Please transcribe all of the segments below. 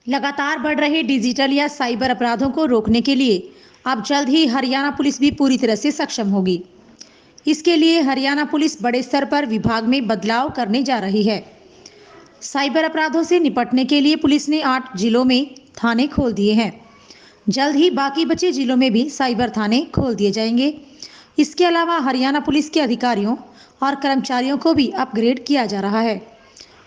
लगातार बढ़ रहे डिजिटल या साइबर अपराधों को रोकने के लिए अब जल्द ही हरियाणा पुलिस भी पूरी तरह से सक्षम होगी। इसके लिए हरियाणा पुलिस बड़े स्तर पर विभाग में बदलाव करने जा रही है। साइबर अपराधों से निपटने के लिए पुलिस ने 8 जिलों में थाने खोल दिए हैं। जल्द ही बाकी बचे जिलों में भी साइबर थाने खोल दिए जाएंगे। इसके अलावा हरियाणा पुलिस के अधिकारियों और कर्मचारियों को भी अपग्रेड किया जा रहा है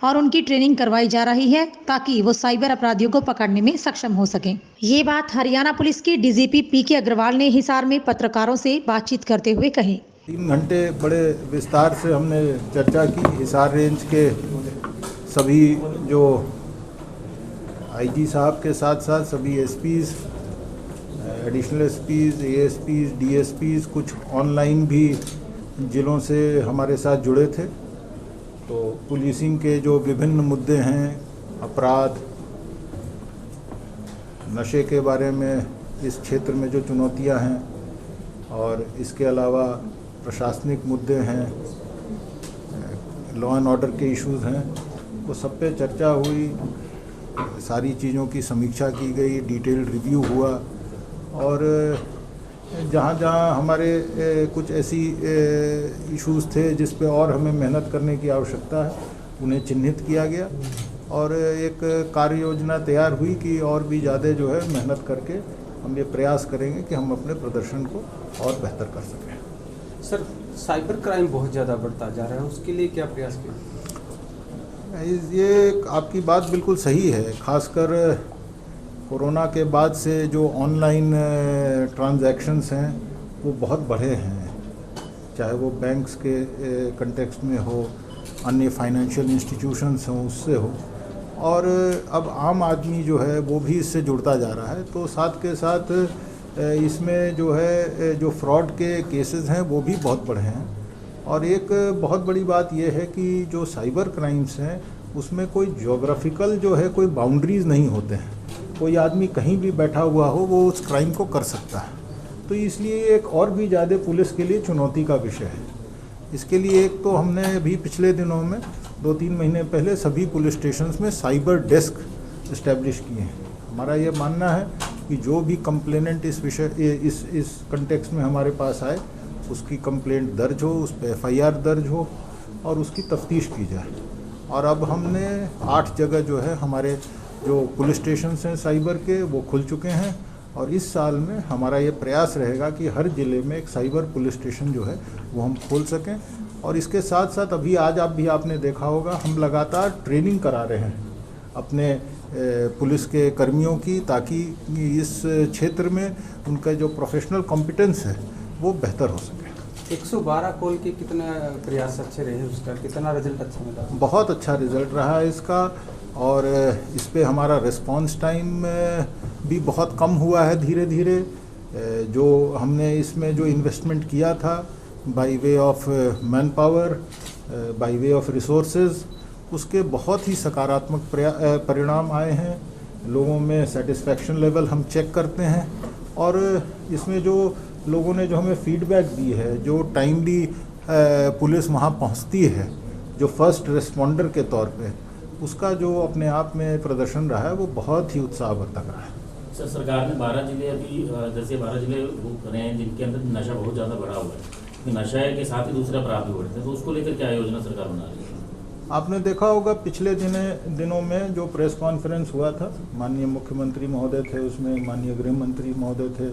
और उनकी ट्रेनिंग करवाई जा रही है ताकि वो साइबर अपराधियों को पकड़ने में सक्षम हो सकें। ये बात हरियाणा पुलिस के डीजीपी पीके अग्रवाल ने हिसार में पत्रकारों से बातचीत करते हुए कही। 3 घंटे बड़े विस्तार से हमने चर्चा की। हिसार रेंज के सभी जो आईजी साहब के साथ साथ सभी एसपीज, एडिशनल एसपीज, एएसपीज, डीएसपीज, कुछ ऑनलाइन भी जिलों से हमारे साथ जुड़े थे। तो पुलिसिंग के जो विभिन्न मुद्दे हैं, अपराध, नशे के बारे में, इस क्षेत्र में जो चुनौतियां हैं, और इसके अलावा प्रशासनिक मुद्दे हैं, लॉ एंड ऑर्डर के इश्यूज हैं, वो सब पे चर्चा हुई। सारी चीज़ों की समीक्षा की गई, डिटेल्ड रिव्यू हुआ और जहाँ जहाँ हमारे कुछ ऐसी इश्यूज थे जिस पे और हमें मेहनत करने की आवश्यकता है, उन्हें चिन्हित किया गया और एक कार्य योजना तैयार हुई कि और भी ज़्यादा जो है मेहनत करके हम ये प्रयास करेंगे कि हम अपने प्रदर्शन को और बेहतर कर सकें। सर, साइबर क्राइम बहुत ज़्यादा बढ़ता जा रहा है, उसके लिए क्या प्रयास किया? ये आपकी बात बिल्कुल सही है। खासकर कोरोना के बाद से जो ऑनलाइन ट्रांजैक्शंस हैं वो बहुत बढ़े हैं, चाहे वो बैंक्स के कंटेक्स्ट में हो, अन्य फाइनेंशियल इंस्टीट्यूशंस हों, उससे हो, और अब आम आदमी जो है वो भी इससे जुड़ता जा रहा है। तो साथ के साथ इसमें जो है जो फ्रॉड के केसेस हैं वो भी बहुत बढ़े हैं। और एक बहुत बड़ी बात यह है कि जो साइबर क्राइम्स हैं उसमें कोई ज्योग्राफिकल जो है कोई बाउंड्रीज़ नहीं होते हैं। कोई आदमी कहीं भी बैठा हुआ हो वो उस क्राइम को कर सकता है। तो इसलिए एक और भी ज़्यादा पुलिस के लिए चुनौती का विषय है। इसके लिए एक तो हमने अभी पिछले दिनों में 2-3 महीने पहले सभी पुलिस स्टेशंस में साइबर डेस्क इस्टेब्लिश किए हैं। हमारा ये मानना है कि जो भी कंप्लेनेंट इस विषय इस कंटेक्स्ट में हमारे पास आए, उसकी कंप्लेंट दर्ज हो, उस पर एफआईआर दर्ज हो और उसकी तफ्तीश की जाए। और अब हमने 8 जगह जो है हमारे जो पुलिस स्टेशन हैं साइबर के वो खुल चुके हैं और इस साल में हमारा ये प्रयास रहेगा कि हर ज़िले में एक साइबर पुलिस स्टेशन जो है वो हम खोल सकें। और इसके साथ साथ अभी आज आपने देखा होगा, हम लगातार ट्रेनिंग करा रहे हैं अपने पुलिस के कर्मियों की, ताकि इस क्षेत्र में उनका जो प्रोफेशनल कॉम्पिटेंस है वो बेहतर हो सके। 112 कॉल के कितना प्रयास अच्छे रहे, उसका कितना रिजल्ट अच्छा मिला? बहुत अच्छा रिजल्ट रहा है इसका, और इस पे हमारा रिस्पांस टाइम भी बहुत कम हुआ है धीरे धीरे। जो हमने इसमें जो इन्वेस्टमेंट किया था by way of man power, by way of resources, उसके बहुत ही सकारात्मक परिणाम आए हैं। लोगों में सेटिस्फैक्शन लेवल हम चेक करते हैं और इसमें जो लोगों ने जो हमें फीडबैक दी है, जो टाइमली पुलिस वहाँ पहुँचती है, जो फर्स्ट रिस्पॉन्डर के तौर पे, उसका जो अपने आप में प्रदर्शन रहा है वो बहुत ही उत्साहवर्धक रहा है। सर, सरकार ने 12 जिले अभी 10 या 12 जिले वो करे हैं जिनके अंदर नशा बहुत ज़्यादा बढ़ा हुआ है। नशा के साथ ही दूसरे अपराध भी बढ़ते हैं, तो उसको लेकर क्या योजना सरकार बना रही है? आपने देखा होगा पिछले दिनों में जो प्रेस कॉन्फ्रेंस हुआ था, माननीय मुख्यमंत्री महोदय थे उसमें, माननीय गृह मंत्री महोदय थे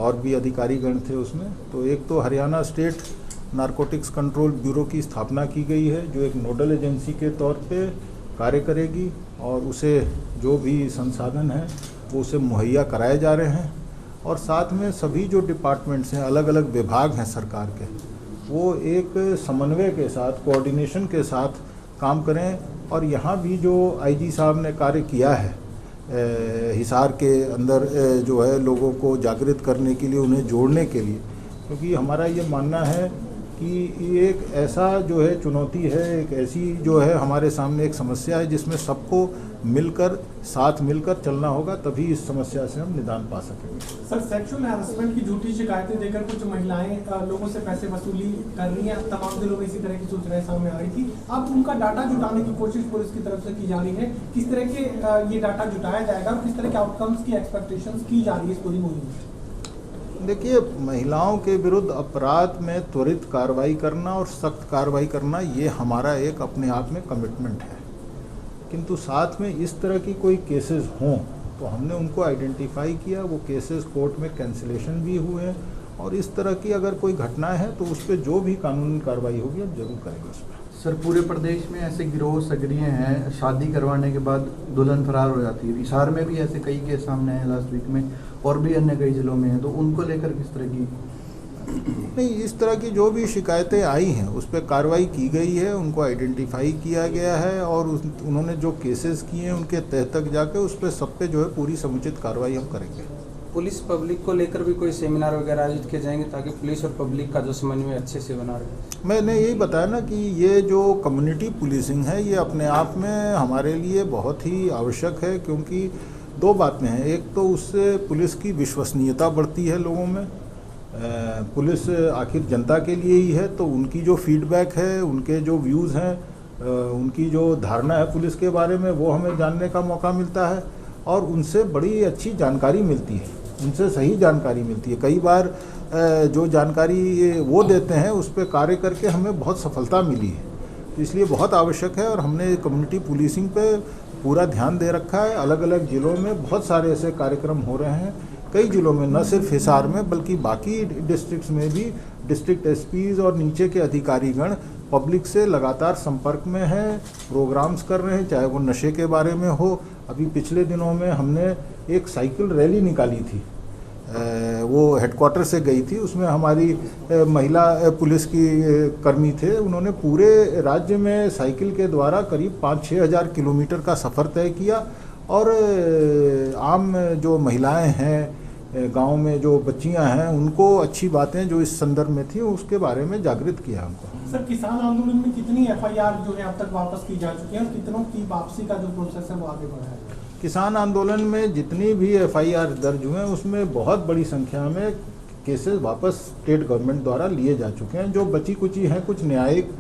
और भी अधिकारीगण थे उसमें। तो एक तो Haryana state narcotics control bureau की स्थापना की गई है, जो एक नोडल एजेंसी के तौर पे कार्य करेगी और उसे जो भी संसाधन है वो उसे मुहैया कराए जा रहे हैं। और साथ में सभी जो डिपार्टमेंट्स हैं, अलग अलग विभाग हैं सरकार के, वो एक समन्वय के साथ, कोऑर्डिनेशन के साथ काम करें। और यहाँ भी जो आईजी साहब ने कार्य किया है हिसार के अंदर जो है लोगों को जागृत करने के लिए, उन्हें जोड़ने के लिए, क्योंकि हमारा ये मानना है कि ये एक ऐसा जो है चुनौती है, एक ऐसी जो है हमारे सामने एक समस्या है जिसमें सबको मिलकर साथ मिलकर चलना होगा, तभी इस समस्या से हम निदान पा सकेंगे। सर, सेक्सुअल हैरेसमेंट की झूठी शिकायतें देकर कुछ महिलाएं लोगों से पैसे वसूली कर रही हैं। तमाम जिलों में इसी तरह की सूचनाएं सामने आ रही थी। अब उनका डाटा जुटाने की कोशिश पुलिस की तरफ से की जा रही है। किस तरह के ये डाटा जुटाया जाएगा और किस तरह के आउटकम्स की एक्सपेक्टेशंस की जा रही है इस पूरी मुहिम में? देखिए, महिलाओं के विरुद्ध अपराध में त्वरित कार्रवाई करना और सख्त कार्रवाई करना, ये हमारा एक अपने आप में कमिटमेंट है। किंतु साथ में इस तरह की कोई केसेस हों तो हमने उनको आइडेंटिफाई किया, वो केसेस कोर्ट में कैंसिलेशन भी हुए हैं, और इस तरह की अगर कोई घटना है तो उस पर जो भी कानूनी कार्रवाई होगी हम जरूर करेंगे उस पर। सर, पूरे प्रदेश में ऐसे गिरोह सक्रिय हैं, शादी करवाने के बाद दुल्हन फरार हो जाती है। हिसार में भी ऐसे कई केस सामने आए लास्ट वीक में, और भी अन्य कई जिलों में हैं, तो उनको लेकर किस तरह की? नहीं, इस तरह की जो भी शिकायतें आई हैं उस पर कार्रवाई की गई है, उनको आइडेंटिफाई किया गया है, और उन्होंने जो केसेस किए हैं उनके तह तक जाकर उस पर सब पे जो है पूरी समुचित कार्रवाई हम करेंगे। पुलिस पब्लिक को लेकर भी कोई सेमिनार वगैरह आयोजित किए जाएंगे ताकि पुलिस और पब्लिक का जो समन्वय अच्छे से बना रहे? मैंने यही बताया ना कि ये जो कम्युनिटी पुलिसिंग है ये अपने आप में हमारे लिए बहुत ही आवश्यक है, क्योंकि दो बातें हैं। एक तो उससे पुलिस की विश्वसनीयता बढ़ती है लोगों में। पुलिस आखिर जनता के लिए ही है, तो उनकी जो फीडबैक है, उनके जो व्यूज़ हैं, उनकी जो धारणा है पुलिस के बारे में, वो हमें जानने का मौका मिलता है, और उनसे बड़ी अच्छी जानकारी मिलती है, उनसे सही जानकारी मिलती है। कई बार जो जानकारी वो देते हैं उस पर कार्य करके हमें बहुत सफलता मिली है, तो इसलिए बहुत आवश्यक है। और हमने कम्युनिटी पुलिसिंग पे पूरा ध्यान दे रखा है। अलग अलग ज़िलों में बहुत सारे ऐसे कार्यक्रम हो रहे हैं, कई ज़िलों में, न सिर्फ हिसार में बल्कि बाकी डिस्ट्रिक्ट्स में भी डिस्ट्रिक्ट एसपीज़ और नीचे के अधिकारीगण पब्लिक से लगातार संपर्क में हैं, प्रोग्राम्स कर रहे हैं, चाहे वो नशे के बारे में हो। अभी पिछले दिनों में हमने एक साइकिल रैली निकाली थी, वो हेडक्वार्टर से गई थी, उसमें हमारी महिला पुलिस की कर्मी थे। उन्होंने पूरे राज्य में साइकिल के द्वारा करीब 5-6 हज़ार किलोमीटर का सफ़र तय किया, और आम जो महिलाएं हैं, गांव में जो बच्चियां हैं, उनको अच्छी बातें जो इस संदर्भ में थी उसके बारे में जागृत किया हमको। सर, किसान आंदोलन में कितनी एफआईआर जो है अब तक वापस की जा चुकी है और कितनों की वापसी का जो प्रोसेस है वो आगे बढ़ा है? किसान आंदोलन में जितनी भी एफआईआर दर्ज हुए हैं उसमें बहुत बड़ी संख्या में केसेस वापस स्टेट गवर्नमेंट द्वारा लिए जा चुके हैं। जो बची कुची हैं कुछ न्यायिक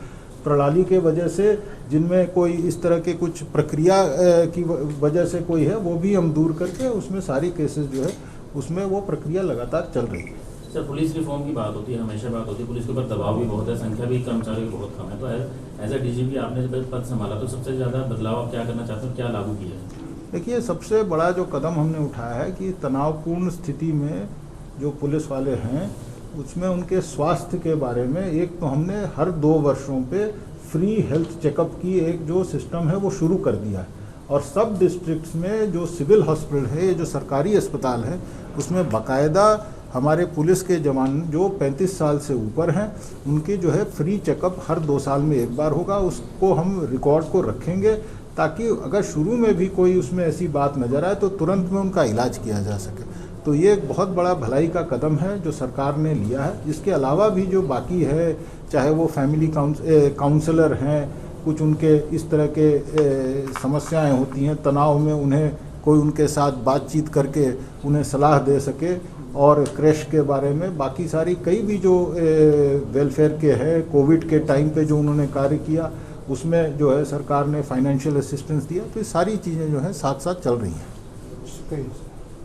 प्रणाली के वजह से, जिनमें कोई इस तरह के कुछ प्रक्रिया की वजह से कोई है, वो भी हम दूर करके उसमें सारी केसेस जो है उसमें वो प्रक्रिया लगातार चल रही है। सर, पुलिस रिफॉर्म की बात होती है, हमेशा बात होती है, पुलिस के ऊपर दबाव भी बहुत है, संख्या भी कर्मचारियों की बहुत कम है, तो एज ए डीजीपी आपने जब पद संभाला तो सबसे ज़्यादा बदलाव आप क्या करना चाहते हो, क्या लागू किया है? देखिए, सबसे बड़ा जो कदम हमने उठाया है कि तनावपूर्ण स्थिति में जो पुलिस वाले हैं उसमें उनके स्वास्थ्य के बारे में, एक तो हमने हर 2 वर्षों पे फ्री हेल्थ चेकअप की एक जो सिस्टम है वो शुरू कर दिया है, और सब डिस्ट्रिक्ट्स में जो सिविल हॉस्पिटल है, जो सरकारी अस्पताल है, उसमें बाकायदा हमारे पुलिस के जवान जो 35 साल से ऊपर हैं उनकी जो है फ्री चेकअप हर 2 साल में एक बार होगा। उसको हम रिकॉर्ड को रखेंगे ताकि अगर शुरू में भी कोई उसमें ऐसी बात नज़र आए तो तुरंत में उनका इलाज किया जा सके। तो ये एक बहुत बड़ा भलाई का कदम है जो सरकार ने लिया है। इसके अलावा भी जो बाकी है, चाहे वो फैमिली काउंसलर हैं, कुछ उनके इस तरह के समस्याएं होती हैं तनाव में, उन्हें कोई उनके साथ बातचीत करके उन्हें सलाह दे सके, और क्रैश के बारे में बाकी सारी कई भी जो वेलफेयर के हैं, कोविड के टाइम पे जो उन्होंने कार्य किया उसमें जो है सरकार ने फाइनेंशियल असिस्टेंस दिया। तो ये सारी चीज़ें जो हैं साथ साथ चल रही हैं।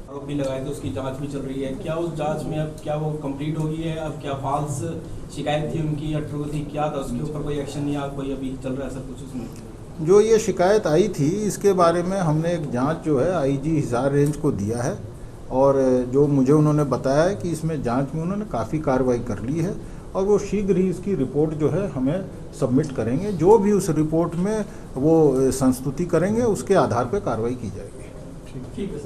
आरोप भी लगाए थे, उसकी जांच भी चल रही है, क्या उस जांच में अब क्या वो कंप्लीट हो गई है? अब क्या फॉल्स शिकायत थी उनकी या ट्रू थी, क्या था उसके ऊपर कोई एक्शन या कोई अभी चल रहा है सब कुछ उसमें? जो ये शिकायत आई थी इसके बारे में हमने एक जांच जो है आईजी हिसार रेंज को दिया है, और जो मुझे उन्होंने बताया है कि इसमें जांच में उन्होंने काफ़ी कार्रवाई कर ली है, और वो शीघ्र ही इसकी रिपोर्ट जो है हमें सबमिट करेंगे। जो भी उस रिपोर्ट में वो संस्तुति करेंगे उसके आधार पर कार्रवाई की जाएगी। ठीक है सर।